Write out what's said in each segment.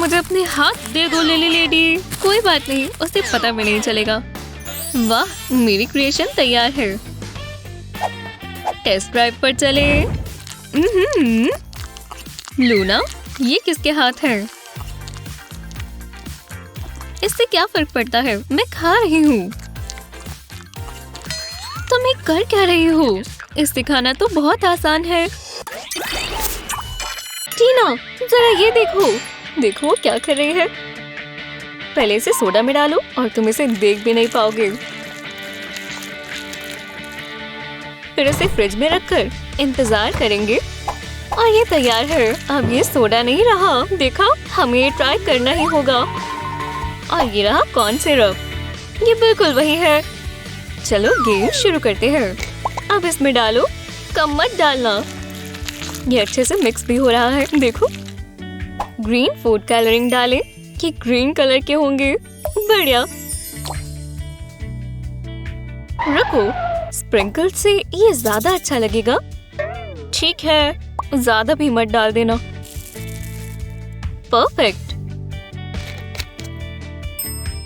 मुझे अपने हाथ दे दो लिली लेडी। कोई बात नहीं, उसे पता भी नहीं चलेगा। वाह, मेरी क्रिएशन तैयार है। टेस्ट ड्राइव पर चले। लूना, ये किसके हाथ है? इससे क्या फर्क पड़ता है, मैं खा रही हूँ। तुम ये कर क्या रही हो? इसे खाना तो बहुत आसान है। टीना, जरा ये देखो। देखो क्या कर रही है। पहले इसे सोडा में डालो और तुम इसे देख भी नहीं पाओगे। फिर इसे फ्रिज में रखकर इंतजार करेंगे और ये तैयार है। अब ये सोडा नहीं रहा, देखा? हमें ये ट्राई करना ही होगा। और ये रहा कॉर्न सिरप, ये बिल्कुल वही है। चलो गेम शुरू करते हैं। अब इसमें डालो, कम मत डालना। ये अच्छे से मिक्स भी हो रहा है, देखो। ग्रीन फूड कलरिंग डालें, कि ग्रीन कलर के होंगे। बढ़िया। रखो, स्प्रिंकल से ये ज्यादा अच्छा लगेगा। ठीक है, ज्यादा भी मत डाल देना। परफेक्ट।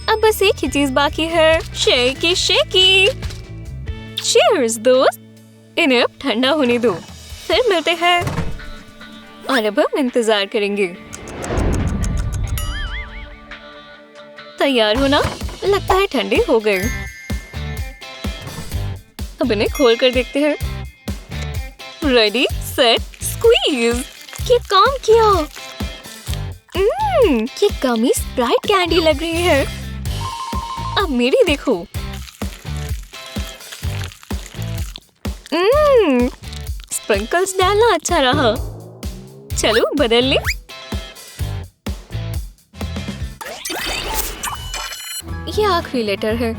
अब बस एक ही चीज बाकी है, शेकी शेकी। चीयर्स दोस्त। इन्हें अब ठंडा होने दो, फिर मिलते हैं। और अब हम इंतजार करेंगे। तैयार होना, लगता है ठंडे हो गए। अब इन्हें खोल कर देखते हैं। Ready set squeeze. ये काम किया। ये गमी स्प्राइट कैंडी लग रही है। अब मेरी देखो। स्प्रिंकल्स डालना अच्छा रहा। चलो बदल ले। ये आखिरी लेटर है।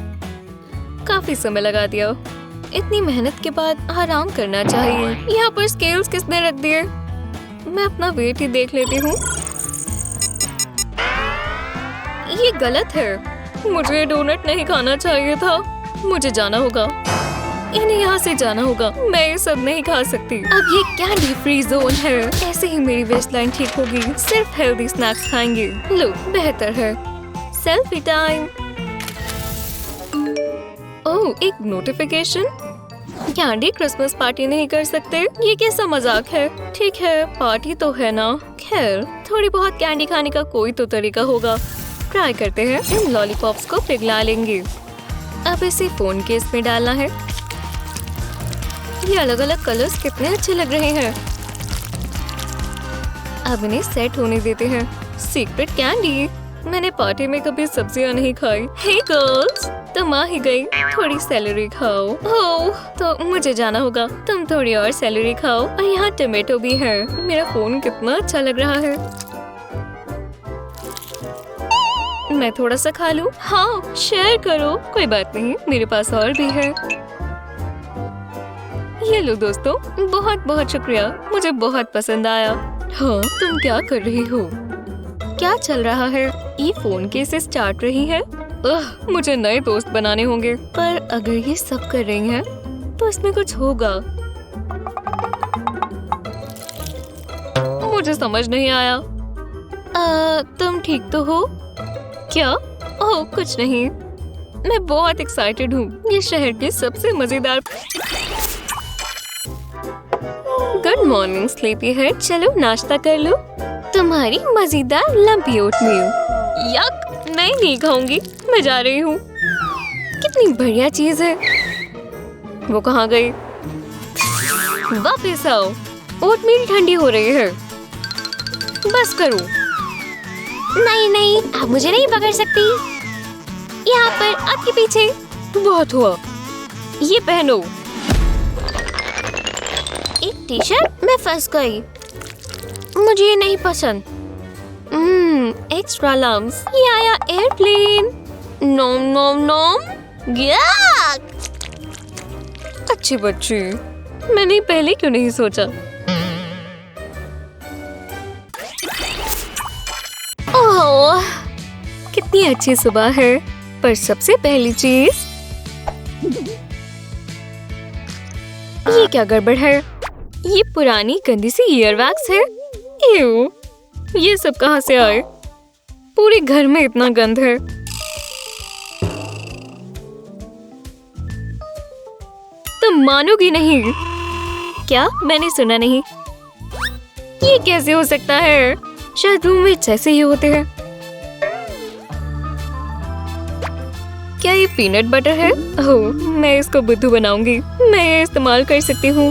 काफी समय लगा दिया। इतनी मेहनत के बाद आराम करना चाहिए। यहाँ पर स्केल्स किसने रख दिए? मैं अपना वेट ही देख लेती हूँ। ये गलत है। मुझे डोनट नहीं खाना चाहिए था। मुझे जाना होगा। इन्हें यहाँ से जाना होगा। मैं ये सब नहीं खा सकती। अब ये कैंडी फ्री जोन है। ऐसे ही मेरी वेस्ट लाइन ठीक होगी। सिर्फ हेल्दी स्नैक्स खाएंगे। लो, बेहतर है। Selfie time. ओह, एक नोटिफिकेशन। कैंडी क्रिसमस पार्टी नहीं कर सकते? ये कैसा मजाक है? ठीक है, पार्टी तो है ना। खैर, थोड़ी बहुत कैंडी खाने का कोई तो तरीका होगा। ट्राई करते हैं। इन लॉलीपॉप्स को पिघला लेंगे। अब इसे फोन केस में डालना है। ये अलग अलग कलर्स कितने अच्छे लग रहे हैं। अब इन्हें सेट होने देते हैं। Secret candy. मैंने पार्टी में कभी सब्जियां नहीं खाई। हे गर्ल्स, तुम आ ही गई। थोड़ी सेलेरी खाओ। ओह, तो मुझे जाना होगा। तुम थोड़ी और सेलेरी खाओ। और यहाँ टमाटो भी है। मेरा फोन कितना अच्छा लग रहा है। मैं थोड़ा सा खा लूं? हाँ, शेयर करो। कोई बात नहीं, मेरे पास और भी है। ये लो दोस्तों, बहुत बहुत शुक्रिया। मुझे बहुत पसंद आया। हाँ, तुम क्या कर रही हो? क्या चल रहा है? ये फोन केस चाट रही है। मुझे नए दोस्त बनाने होंगे। पर अगर ये सब कर रही हैं, तो इसमें कुछ होगा। मुझे समझ नहीं आया। तुम ठीक तो हो? क्या? ओह, कुछ नहीं। मैं बहुत एक्साइटेड हूँ। ये शहर की सबसे मजेदार। Good morning sleepy head. चलो नाश्ता कर लो। तुम्हारी मजेदार लंपी ओटमील। यक, मैं नहीं खाऊंगी। मैं जा रही हूँ। कितनी बढ़िया चीज है। वो कहाँ गई? वापस आओ। ओटमील ठंडी हो रही है। बस करो। नहीं नहीं, आप मुझे नहीं पकड़ सकती। यहाँ पर आपके पीछे। बहुत हुआ। ये पहनो। एक टी शर्ट। मैं फंस गई। मुझे ये नहीं पसंद। एक्स्ट्रा लम्स। ये आया एयरप्लेन। नोम नोम नोम। याक! अच्छी बच्ची। मैंने पहले क्यों नहीं सोचा? ओह, कितनी अच्छी सुबह है। पर सबसे पहली चीज, ये क्या गड़बड़ है? ये पुरानी गंदी सी ईयरवैक्स है। एव, ये सब कहाँ से आए? पूरे घर में इतना गंद है। तुम मानोगी नहीं। क्या? मैंने सुना नहीं। ये कैसे हो सकता है? शायद रूममेट्स ऐसे ही होते हैं। क्या ये पीनट बटर है? ओह, मैं इसको बुद्धू बनाऊंगी। मैं ये इस्तेमाल कर सकती हूँ।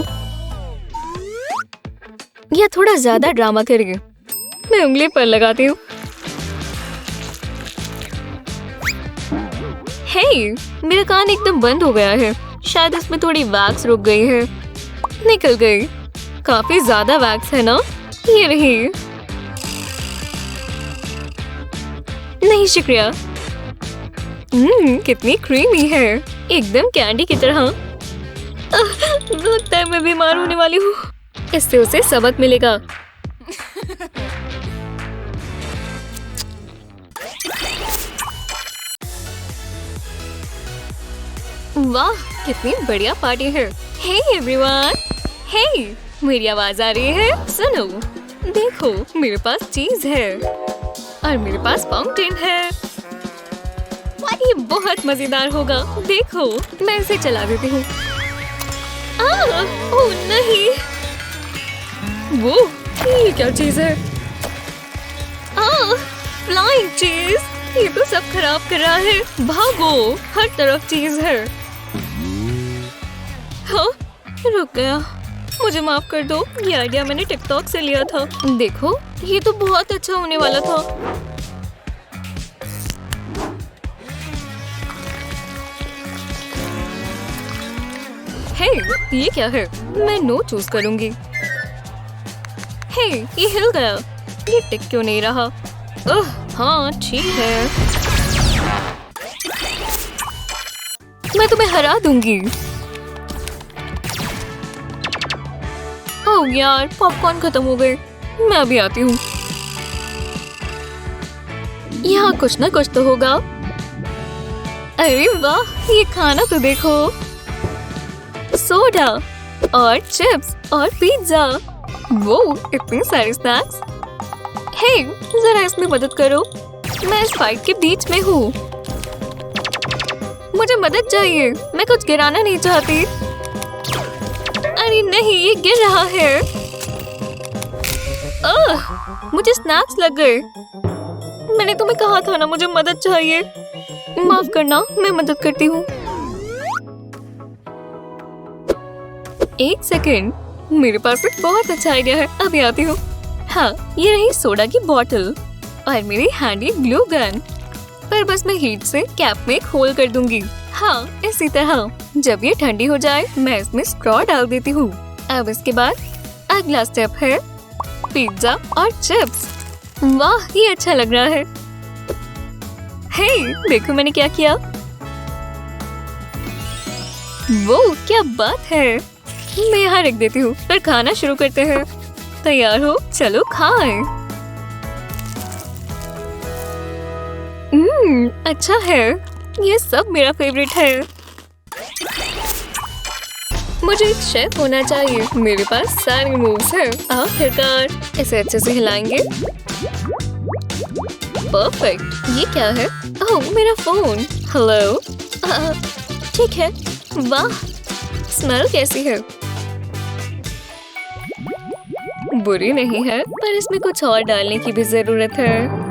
या थोड़ा ज्यादा ड्रामा करेगी। मैं उंगली पर लगाती हूँ। हे, मेरा कान एकदम बंद हो गया है। शायद इसमें थोड़ी वैक्स रुक गई है। निकल गई। काफी ज्यादा वैक्स है ना? ये रही। नहीं शुक्रिया। कितनी क्रीमी है, एकदम कैंडी की तरह। लगता है मैं बीमार होने वाली हूँ। इससे उसे सबक मिलेगा। वाह, कितनी बढ़िया पार्टी है। हे एवरीवन, हे, मेरी आवाज आ रही है? सुनो, देखो, मेरे पास चीज है और मेरे पास फाउंटेन है। ये बहुत मजेदार होगा। देखो, मैं इसे चला देती हूँ। ओह नहीं, वो ये क्या चीज है? फ्लाइंग चीज, ये तो सब खराब कर रहा है। भागो, हर तरफ चीज है। हाँ, रुक गया। मुझे माफ कर दो। ये आइडिया मैंने टिकटॉक से लिया था। देखो, ये तो बहुत अच्छा होने वाला था। हे, ये क्या है? मैं नो चूज करूंगी। हे, ये हिल गया। ये टिक क्यों नहीं रहा? ओह, हाँ ठीक है। मैं तुम्हें हरा दूंगी। ओह यार, पॉपकॉर्न खत्म हो गए। मैं अभी आती हूँ। यहाँ कुछ ना कुछ तो होगा। अरे वाह, ये खाना तो देखो। सोडा और चिप्स और पिज्जा। वो इतने सारे स्नैक्स। हे, जरा इसमें मदद करो। मैं इस फाइट के बीच में हूँ। मुझे मदद चाहिए। मैं कुछ गिराना नहीं चाहती। अरे नहीं, ये गिर रहा है। मुझे स्नैक्स लग गए। मैंने तुम्हें कहा था ना, मुझे मदद चाहिए। माफ करना, मैं मदद करती हूँ। एक सेकेंड, मेरे पास एक बहुत अच्छा आइडिया है। अभी आती हूँ। हाँ, ये रही सोडा की बोतल और मेरी हैंडी ग्लू गन। पर बस मैं हीट से कैप में एक होल कर दूंगी। हाँ, इसी तरह। जब ये ठंडी हो जाए, मैं इसमें स्ट्रॉ डाल देती हूँ। अब इसके बाद अगला स्टेप है पिज्जा और चिप्स। वाह, ये अच्छा लग रहा है। हे, देखो मैंने क्या किया। वो क्या बात है। मैं यहाँ रख देती हूँ। पर खाना शुरू करते हैं। तैयार हो? चलो खाएं। अच्छा है। ये सब मेरा फेवरेट है। मुझे एक शेफ होना चाहिए। मेरे पास सारे मूव्स हैं। आखिरकार इसे अच्छे से हिलाएंगे। परफेक्ट। ये क्या है? ओह, मेरा फोन। हेलो। ठीक है। वाह, स्मेल कैसी है? बुरी नहीं है, पर इसमें कुछ और डालने की भी जरूरत है।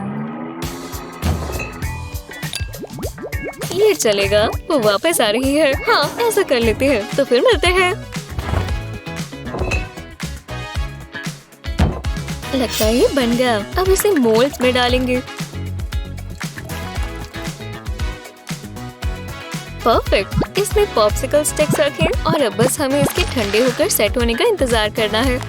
ये चलेगा। वो वापस आ रही है। हाँ, ऐसा कर लेते हैं। तो फिर मिलते हैं। लगता है ये बन गया। अब इसे मोल्ड्स में डालेंगे। परफेक्ट। इसमें पॉप्सिकल स्टिक्स रखें और अब बस हमें इसके ठंडे होकर सेट होने का इंतजार करना है।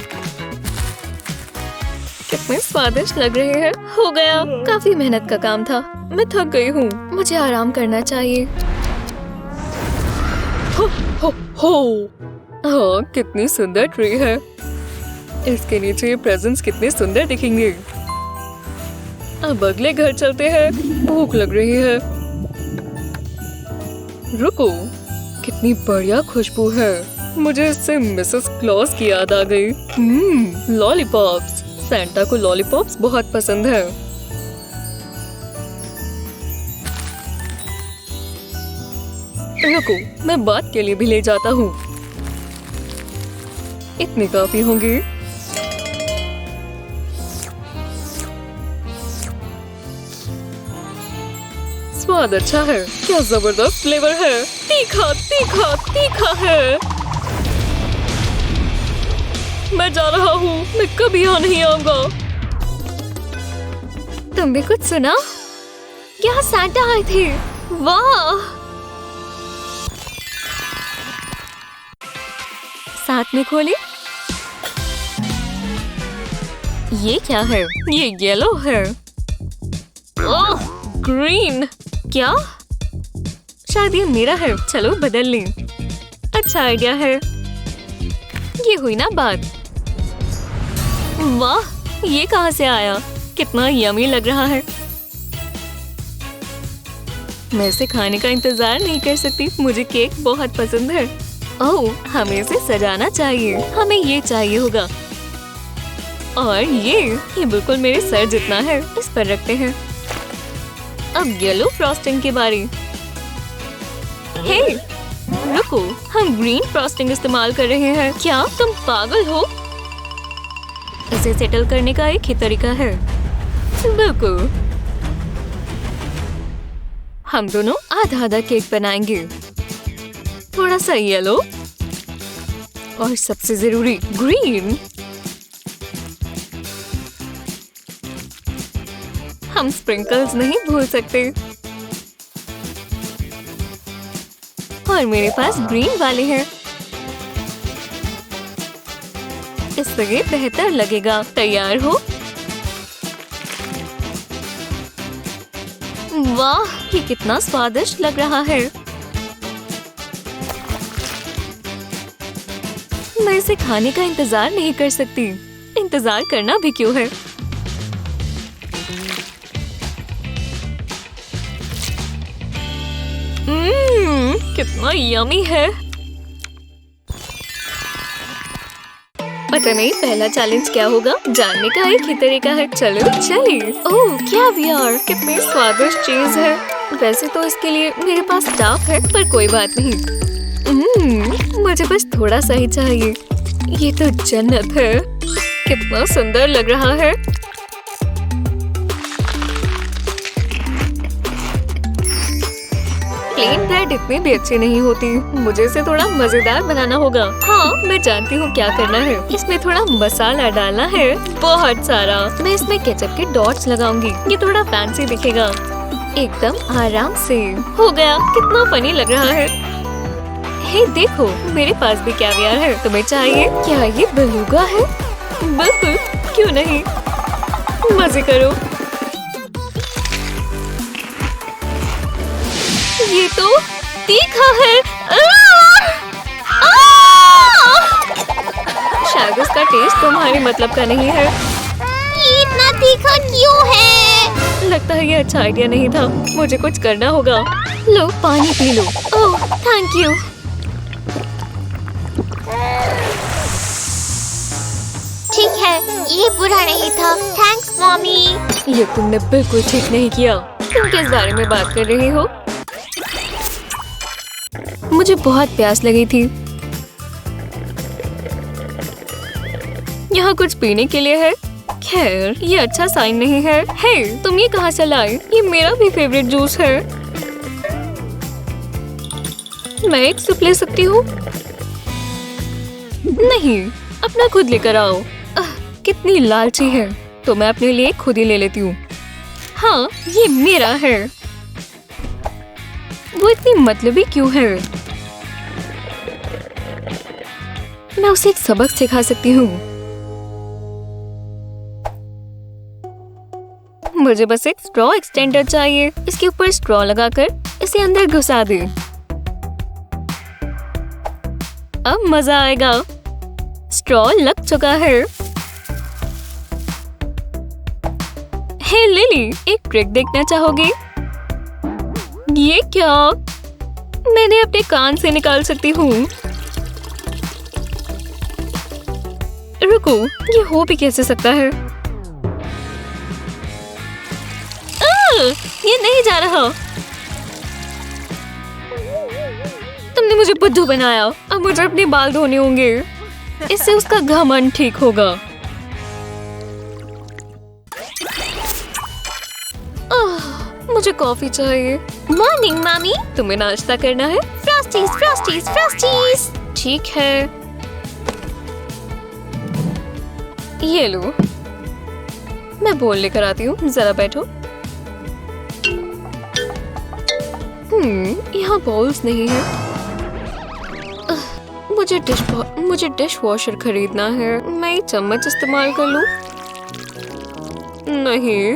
कितने स्वादिष्ट लग रहे हैं। हो गया। काफी मेहनत का काम था। मैं थक गई हूँ। मुझे आराम करना चाहिए। हो, हो, हो। हाँ, कितनी सुंदर ट्री है। इसके नीचे ये प्रेजेंट्स कितने सुंदर दिखेंगे। अब अगले घर चलते हैं। भूख लग रही है। रुको, कितनी बढ़िया खुशबू है। मुझे इससे मिसेस क्लॉस की याद आ गई। लॉलीपॉप्स। सैंटा को लॉलीपॉप्स बहुत पसंद है। रुको, मैं बात के लिए भी ले जाता हूँ। इतने काफी होंगे। स्वाद अच्छा है। क्या जबरदस्त फ्लेवर है। तीखा तीखा तीखा है। मैं जा रहा हूँ। मैं कभी यहाँ नहीं आऊंगा। तुमने कुछ सुना? यहाँ सांता आए थे। वाह! साथ में खोले। ये क्या है? ये येलो है। ओह, ग्रीन। क्या? शायद ये मेरा है। चलो बदल लें। अच्छा आइडिया है। ये हुई ना बात। वाह, ये कहाँ से आया? कितना यमी लग रहा है। मैं इसे खाने का इंतजार नहीं कर सकती। मुझे केक बहुत पसंद है। ओह, हमें इसे सजाना चाहिए। हमें ये चाहिए होगा। और ये बिल्कुल मेरे सर जितना है। इस पर रखते हैं। अब येलो फ्रॉस्टिंग के बारे। हे, रुको, हम ग्रीन फ्रॉस्टिंग इस्तेमाल कर रहे हैं। क्या तुम पागल हो? इसे सेटल करने का एक ही तरीका है। बिल्कुल। हम दोनों आधा आधा केक बनाएंगे। थोड़ा सा येलो और सबसे जरूरी ग्रीन। हम स्प्रिंकल्स नहीं भूल सकते। और मेरे पास ग्रीन वाले हैं। इससे ये बेहतर लगेगा। तैयार हो? वाह, ये कितना स्वादिष्ट लग रहा है। मैं इसे खाने का इंतजार नहीं कर सकती। इंतजार करना भी क्यों है? कितना यमी है। पता नहीं पहला चैलेंज क्या होगा। जानने का एक ही तरीका है। चलो चलिए। ओह, कैवियर, कितनी स्वादिष्ट चीज है। वैसे तो इसके लिए मेरे पास स्टाफ है, पर कोई बात नहीं। मुझे बस थोड़ा सा ही चाहिए। ये तो जन्नत है। कितना सुंदर लग रहा है। प्लेन ब्रेड इतनी भी अच्छी नहीं होती। मुझे इसे थोड़ा मजेदार बनाना होगा। हाँ, मैं जानती हूँ क्या करना है। इसमें थोड़ा मसाला डालना है, बहुत सारा। मैं इसमें केचप के डॉट्स लगाऊंगी। ये थोड़ा फैंसी दिखेगा। एकदम आराम से हो गया। कितना फनी लग रहा है। हे देखो, मेरे पास भी कैवियर है। तुम्हें चाहिए क्या? ये बेलुगा है। बिल्कुल, क्यों नहीं। मजे करो। ये तो तीखा है। शायद उसका टेस्ट तुम्हारे मतलब का नहीं है। ये इतना तीखा क्यों है? लगता है ये अच्छा आइडिया नहीं था। मुझे कुछ करना होगा। लो, पानी पी लो। Oh, thank you. ठीक है, ये बुरा नहीं था। Thanks mommy. ये तुमने बिल्कुल ठीक नहीं किया। तुम किस बारे में बात कर रही हो? मुझे बहुत प्यास लगी थी। यहाँ कुछ पीने के लिए है? खैर, ये अच्छा साइन नहीं है। हे, तुम ये कहाँ से लाए? ये मेरा भी फेवरेट जूस है। मैं एक सिप ले सकती हूँ? नहीं, अपना खुद लेकर आओ। कितनी लालची है। तो मैं अपने लिए खुद ही ले लेती हूँ। हाँ, ये मेरा है। वो इतनी मतलबी क्यों है? मैं उसे एक सबक सिखा सकती हूँ। मुझे बस एक स्ट्रॉ एक्सटेंडर चाहिए। इसके ऊपर स्ट्रॉ लगाकर इसे अंदर घुसा दे। अब मजा आएगा। स्ट्रॉ लग चुका है। हे लिली, एक ट्रिक देखना चाहोगे? ये क्या? मैंने अपने कान से निकाल सकती हूँ। रुको, ये हो भी कैसे सकता है? ये नहीं जा रहा। तुमने मुझे बुद्धू बनाया। अब मुझे अपने बाल धोने होंगे। इससे उसका घमंड ठीक होगा। मुझे कॉफी चाहिए। मॉर्निंग मामी। तुम्हें नाश्ता करना है? फ्रॉस्टीज फ्रॉस्टीज फ्रॉस्टीज। ठीक है, ये लो। मैं बोल लेकर आती हूँ, जरा बैठो। यहाँ बॉल्स नहीं है। मुझे डिश वॉशर खरीदना है। मैं ये चम्मच इस्तेमाल कर लूँ? नहीं।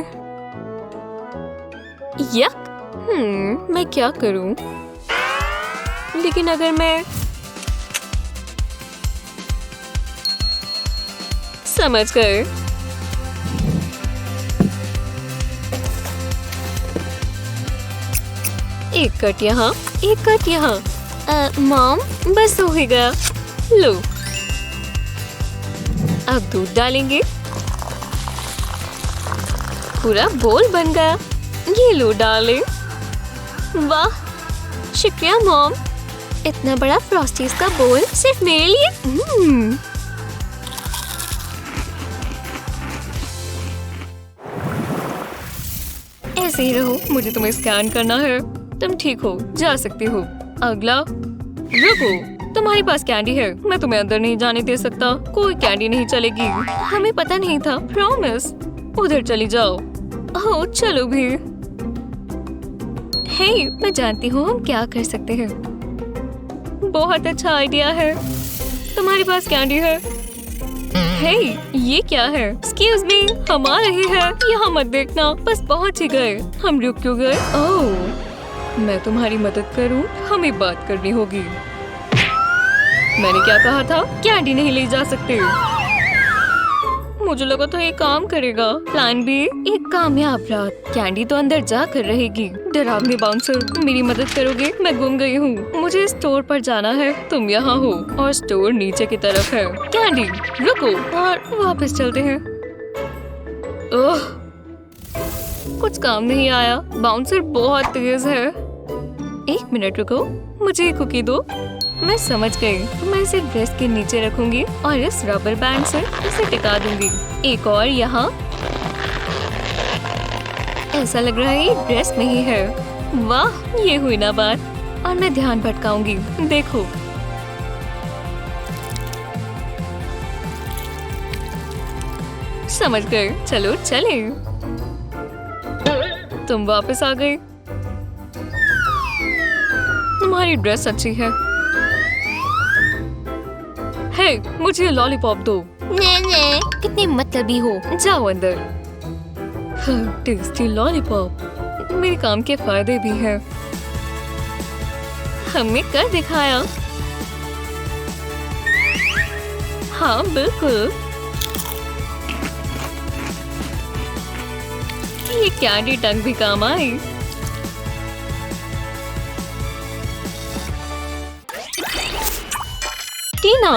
यक। मैं क्या करूँ? लेकिन अगर मैं समझ गए। एक कट यहाँ, एक कट यहाँ। मॉम, बस हो ही गया। लो, अब दूध डालेंगे। पूरा बोल बन गया। ये लो डालें। वाह, शुक्रिया मॉम। इतना बड़ा फ्रॉस्टीज का बोल सिर्फ मेरे लिए। ऐसे ही रहो, मुझे तुम्हें स्कैन करना है। तुम ठीक हो, जा सकती हो। अगला। रुको, तुम्हारे पास कैंडी है। मैं तुम्हें अंदर नहीं जाने दे सकता। कोई कैंडी नहीं चलेगी। हमें पता नहीं था, प्रॉमिस। उधर चली जाओ। ओह, चलो भी। हे, मैं जानती हूँ हम क्या कर सकते हैं। बहुत अच्छा आइडिया है। तुम्हारे पास कैंडी है? हे, ये क्या है? एक्सक्यूज मी, हम आ रहे हैं। यहाँ मत देखना, बस पहुँच ही गए। हम रुक क्यों गए? ओह, मैं तुम्हारी मदद करूँ? हमें बात करनी होगी। मैंने क्या कहा था? कैंडी नहीं ले जा सकते। मुझे लगा था ये काम करेगा। प्लान बी एक कामयाब रात। कैंडी तो अंदर जाकर रहेगी। डरावनी बाउंसर, मेरी मदद करोगे? मैं गुम गई हूँ। मुझे स्टोर पर जाना है। तुम यहाँ हो और स्टोर नीचे की तरफ है। कैंडी, रुको और वापस चलते हैं। ओह, कुछ काम नहीं आया। बाउंसर बहुत तेज है। एक मिनट रुको, मुझे कुकी दो। मैं समझ गई। मैं इसे ड्रेस के नीचे रखूंगी और इस रबर बैंड से इसे टिका दूंगी। एक और यहाँ। ऐसा लग रहा है ये ड्रेस नहीं है। वाह, ये हुई ना बात। और मैं ध्यान भटकाऊंगी। देखो, समझ गए। चलो चले। तुम वापस आ गई। तुम्हारी ड्रेस अच्छी है। हे, मुझे लॉलीपॉप दो। ने, कितनी मतलबी हो। जाओ अंदर। Tasty lollipop. मेरे काम के फायदे भी हैं। हमने कर दिखाया। हाँ बिल्कुल। ये कैंडी टंग भी काम आई। टीना,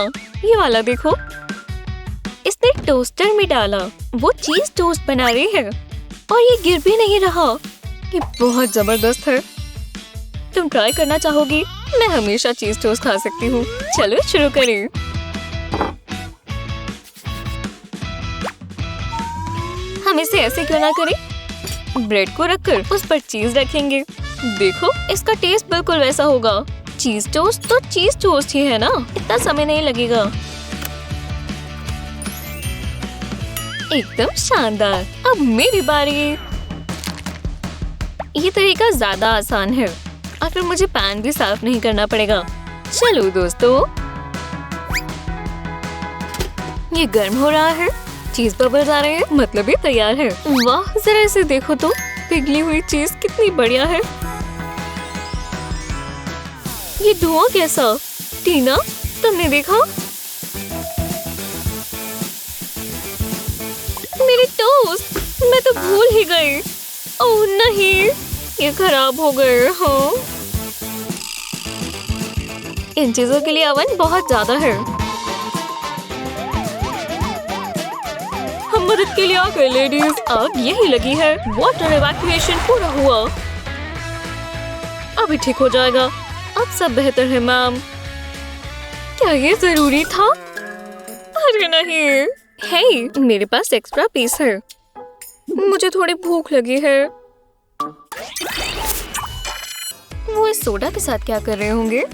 ये वाला देखो। इसने टोस्टर में डाला। वो चीज टोस्ट बना रही है और ये गिर भी नहीं रहा। ये बहुत जबरदस्त है। तुम ट्राई करना चाहोगी? मैं हमेशा चीज टोस्ट खा सकती हूँ। चलो शुरू करें। हम इसे ऐसे क्यों ना करें? ब्रेड को रखकर उस पर चीज रखेंगे। देखो, इसका टेस्ट बिल्कुल वैसा होगा। चीज टोस्ट तो चीज टोस्ट ही है ना, इतना समय नहीं लगेगा। एकदम शानदार। अब मेरी बारी। ये तरीका ज्यादा आसान है और फिर मुझे पैन भी साफ नहीं करना पड़ेगा। चलो दोस्तों, ये गर्म हो रहा है। चीज बबल्स आ रहे हैं, मतलब ये तैयार है। वाह, जरा इसे देखो तो। पिघली हुई चीज कितनी बढ़िया है। ये धुआं कैसा? टीना, तुमने देखा? मेरे टोस्ट, मैं तो भूल ही गई। ओह नहीं, ये खराब हो गए। हाँ, इन चीजों के लिए ओवन बहुत ज्यादा है। हम मदद के लिए आ गए लेडीज। अब यही लगी है। वाटर इवैक्यूएशन पूरा हुआ। अभी ठीक हो जाएगा। अब सब बेहतर है मैम। क्या ये जरूरी था? अरे नहीं। हे, मेरे पास एक्स्ट्रा पीस है। मुझे थोड़ी भूख लगी है। वो इस सोडा के साथ क्या कर रहे होंगे?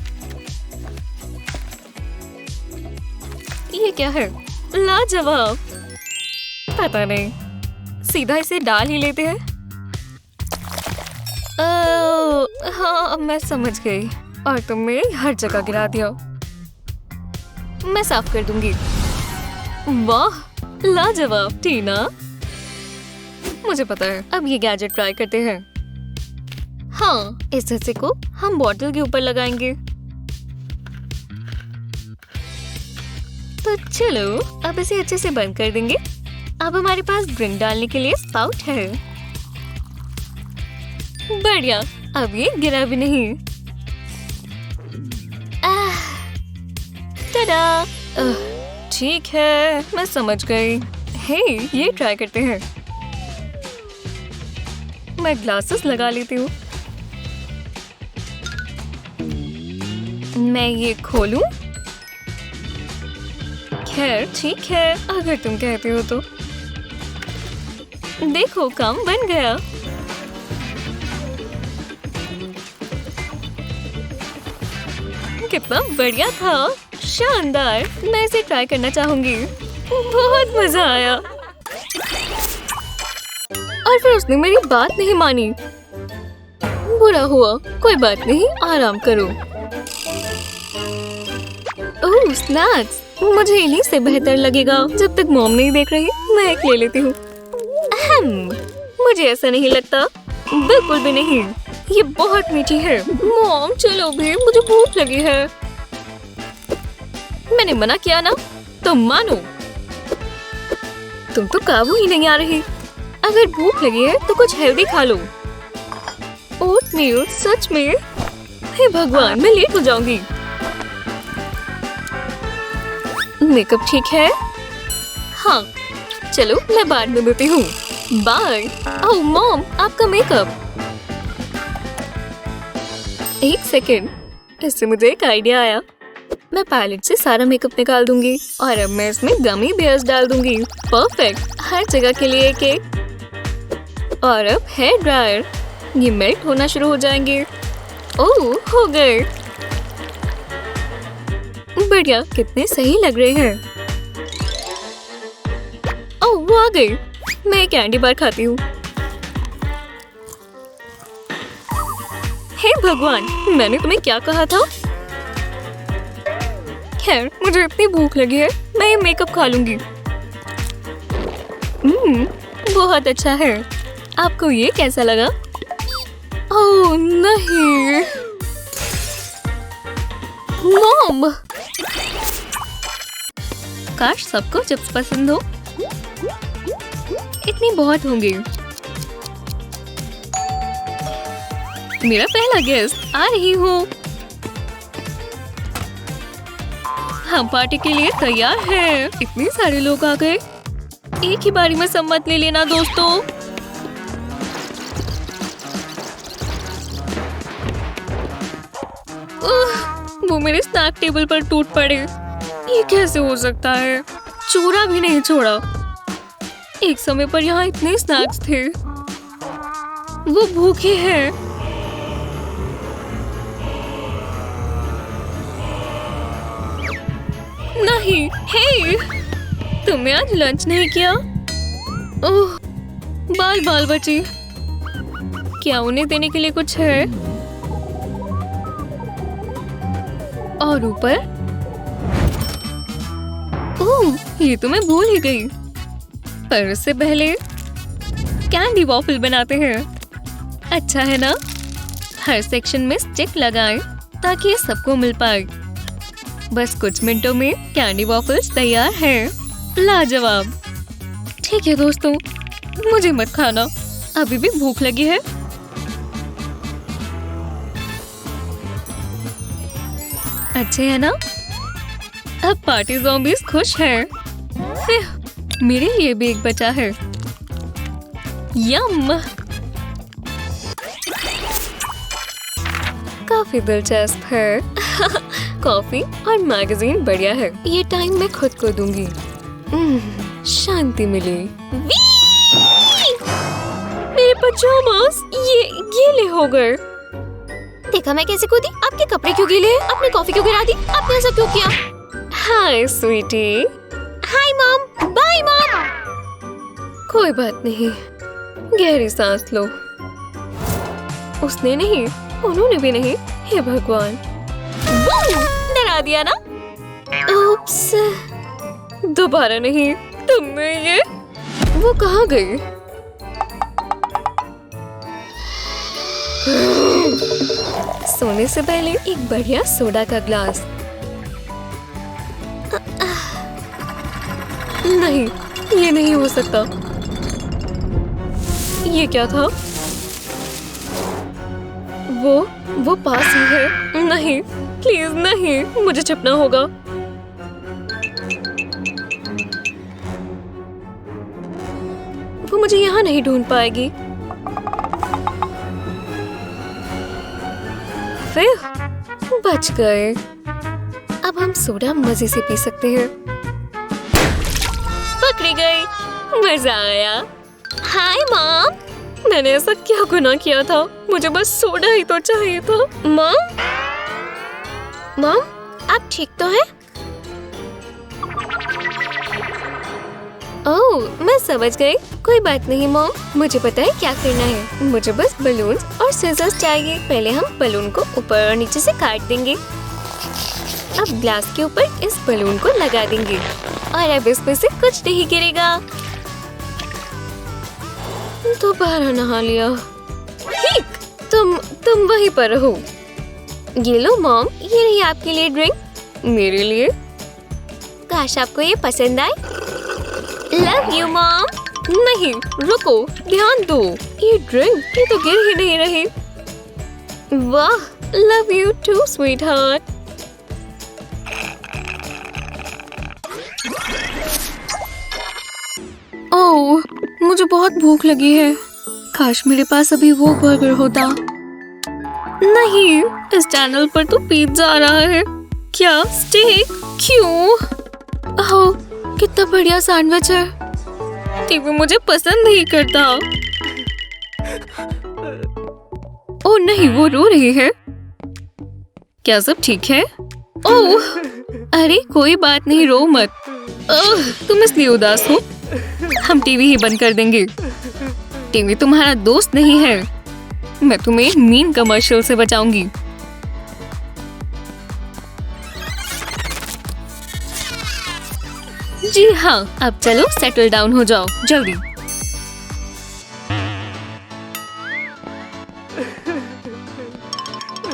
ये क्या है? लाजवाब। पता नहीं, सीधा इसे डाल ही लेते हैं। हाँ, मैं समझ गई। और तुमने हर जगह गिरा दिया। मैं साफ कर दूंगी। वाह, लाजवाब टीना। मुझे पता है। अब ये गैजेट ट्राई करते हैं। हाँ, इस हिस्से को हम बॉटल के ऊपर लगाएंगे। तो चलो, अब इसे अच्छे से बंद कर देंगे। अब हमारे पास ड्रिंक डालने के लिए स्पाउट है। बढ़िया, अब ये गिरा भी नहीं। टाडा। ठीक है, मैं समझ गई। हे, ये ट्राई करते हैं। मैं ग्लासेस लगा लेती हूँ। मैं ये खोलूं? खैर ठीक है, अगर तुम कहते हो तो। देखो, काम बन गया। कितना बढ़िया था, शानदार। मैं इसे ट्राई करना चाहूंगी। बहुत मजा आया। और फिर उसने मेरी बात नहीं मानी। बुरा हुआ, कोई बात नहीं, आराम करो। ओह, स्नैक्स। मुझे इन्हीं से बेहतर लगेगा। जब तक मॉम नहीं देख रही, मैं एक ले लेती हूँ। मुझे ऐसा नहीं लगता, बिल्कुल भी नहीं। ये बहुत मीठी है। मॉम, चलो भी, मुझे भूख लगी है। मैंने मना किया ना, तुम मानो। तुम तो काबू ही नहीं आ रही। अगर भूख लगी है तो कुछ हेल्दी खा लो। ओटमील, सच में? हे भगवान, मैं लेट हो जाऊंगी। मेकअप ठीक है? हाँ, चलो मैं बाद में मिलती हूँ। बाय। ओह मॉम, आपका मेकअप। एक सेकेंड, इससे मुझे एक आइडिया आया। मैं पैलेट से सारा मेकअप निकाल दूंगी और अब मैं इसमें गमी बेयर्स डाल दूंगी। परफेक्ट, हर जगह के लिए एक। और अब हेयर ड्रायर। ये मेल्ट होना शुरू हो जाएंगे। ओह, हो गए। बढ़िया, कितने सही लग रहे हैं। ओह, वो आ गई। मैं कैंडी बार खाती हूँ। हे भगवान, मैंने तुम्हें क्या कहा था? खैर, मुझे इतनी भूख लगी है, मैं ये मेकअप खा लूंगी। बहुत अच्छा है। आपको ये कैसा लगा? ओह नहीं, मॉम। काश सबको चिप्स पसंद हो। इतनी बहुत होंगी। मेरा पहला गेस्ट, आ रही हूँ। हम पार्टी के लिए तैयार हैं। इतने सारे लोग आ गए। एक ही बारी में सब मत ले लेना दोस्तों। वो मेरे स्नैक टेबल पर टूट पड़े। ये कैसे हो सकता है? चूरा भी नहीं छोड़ा। एक समय पर यहाँ इतने स्नैक्स थे। वो भूखे हैं। नहीं, हे, तुमने आज लंच नहीं किया? ओह, बाल बाल बची। क्या उन्हें देने के लिए कुछ है? और ऊपर? ओह, ये तो मैं भूल ही गई। पर उससे पहले कैंडी वॉफल बनाते हैं। अच्छा है ना? हर सेक्शन में स्टिक लगाएं ताकि ये सबको मिल पाए। बस कुछ मिनटों में कैंडी वॉफल्स तैयार हैं। लाजवाब। ठीक है दोस्तों, मुझे मत खाना, अभी भी भूख लगी है। अच्छे है ना? अब पार्टी ज़ॉम्बीज़ खुश हैं। मेरे लिए भी एक बचा है। यम। काफी दिलचस्प है। कॉफी और मैगजीन बढ़िया है। ये टाइम मैं खुद को दूंगी। शांति मिली। मेरे पजामास ये ले हो गए। देखा मैं कैसे कूदी? आपके कपड़े क्यों गीले हैं? आपने कॉफी क्यों गिरा दी? आपने ऐसा क्यों किया? Hi sweetie. Hi mom. Bye mom. कोई बात नहीं, गहरी सांस लो। उसने नहीं, उन्होंने भी नहीं। हे भगवान, डरा दिया ना। उप्स। दोबारा नहीं। तुमने ये वो कहाँ गई? सोने से पहले एक बढ़िया सोडा का ग्लास। नहीं, ये नहीं हो सकता। ये क्या था? वो पास ही है। नहीं, प्लीज नहीं, मुझे छिपना होगा। वो मुझे यहाँ नहीं ढूंढ पाएगी। फिर बच गए। अब हम सोडा मजे से पी सकते हैं। पकड़ी गई। मजा आया। Hi mom. मैंने ऐसा क्या गुनाह किया था? मुझे बस सोडा ही तो चाहिए था। मॉम, मॉम आप ठीक तो हैं? ओह, मैं समझ गई। कोई बात नहीं मॉम, मुझे पता है क्या करना है। मुझे बस बलून्स और सीजर्स चाहिए। पहले हम बलून को ऊपर और नीचे से काट देंगे। अब ग्लास के ऊपर इस बलून को लगा देंगे और अब इसमें से कुछ नहीं गिरेगा। दोबारा नहा लिया। ठीक, तुम वहीं पर रहो। ये लो मॉम, ये रही आपके लिए ड्रिंक। मेरे लिए? काश आपको ये पसंद आए। Love you mom. नहीं, रुको, ध्यान दो। ये ड्रिंक ये तो गिर ही नहीं रही। वाह, love you too sweetheart. Oh, मुझे बहुत भूख लगी है। काश मेरे पास अभी वो बर्गर होता। नहीं, इस चैनल पर तो पिज्जा आ रहा है। क्या स्टेक? क्यों? ओह, कितना बढ़िया सैंडविच है। टीवी मुझे पसंद नहीं करता। ओह नहीं, वो रो रही है। क्या सब ठीक है? ओह, अरे कोई बात नहीं, रो मत। तुम इसलिए उदास हो? हम टीवी ही बंद कर देंगे। टीवी तुम्हारा दोस्त नहीं है। मैं तुम्हें मीन कमर्शियल से बचाऊंगी। जी हाँ, अब चलो सेटल डाउन हो जाओ जल्दी।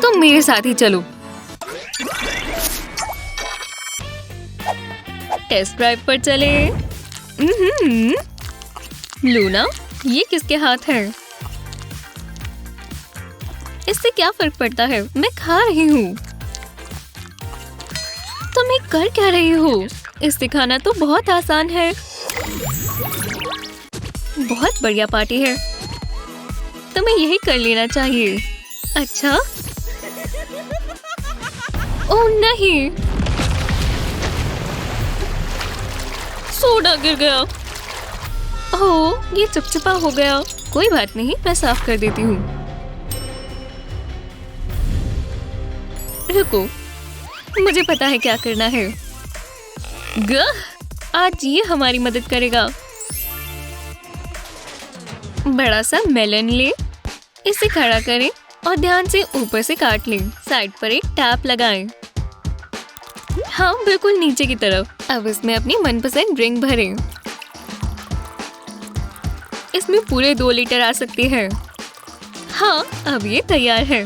तुम मेरे साथ ही चलो। टेस्ट ड्राइव पर चले। लूना, ये किसके हाथ है? इससे क्या फर्क पड़ता है? मैं खा रही हूँ। तुम ये कर क्या रही हो? इससे खाना तो बहुत आसान है। बहुत बढ़िया पार्टी है। तुम्हें यही कर लेना चाहिए। अच्छा? ओह नहीं, सोडा गिर गया। ओह, ये चिपचिपा हो गया। कोई बात नहीं, मैं साफ कर देती हूँ। रुको, मुझे पता है क्या करना है। आज ये हमारी मदद करेगा। बड़ा सा मेलन ले, इसे खड़ा करें और ध्यान से ऊपर से काट लें। साइड पर एक टैप लगाएं। हाँ, बिल्कुल नीचे की तरफ। अब इसमें अपनी मनपसंद ड्रिंक भरें। इसमें पूरे 2 लीटर आ सकती है। हाँ, अब ये तैयार है।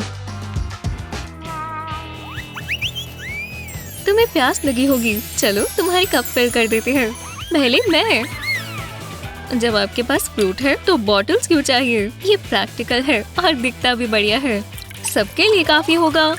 तुम्हें प्यास लगी होगी। चलो तुम्हारी कप फिल कर देते हैं। पहले मैं। जब आपके पास फ्रूट है तो बॉटल्स क्यों चाहिए? ये प्रैक्टिकल है और दिखता भी बढ़िया है। सबके लिए काफी होगा।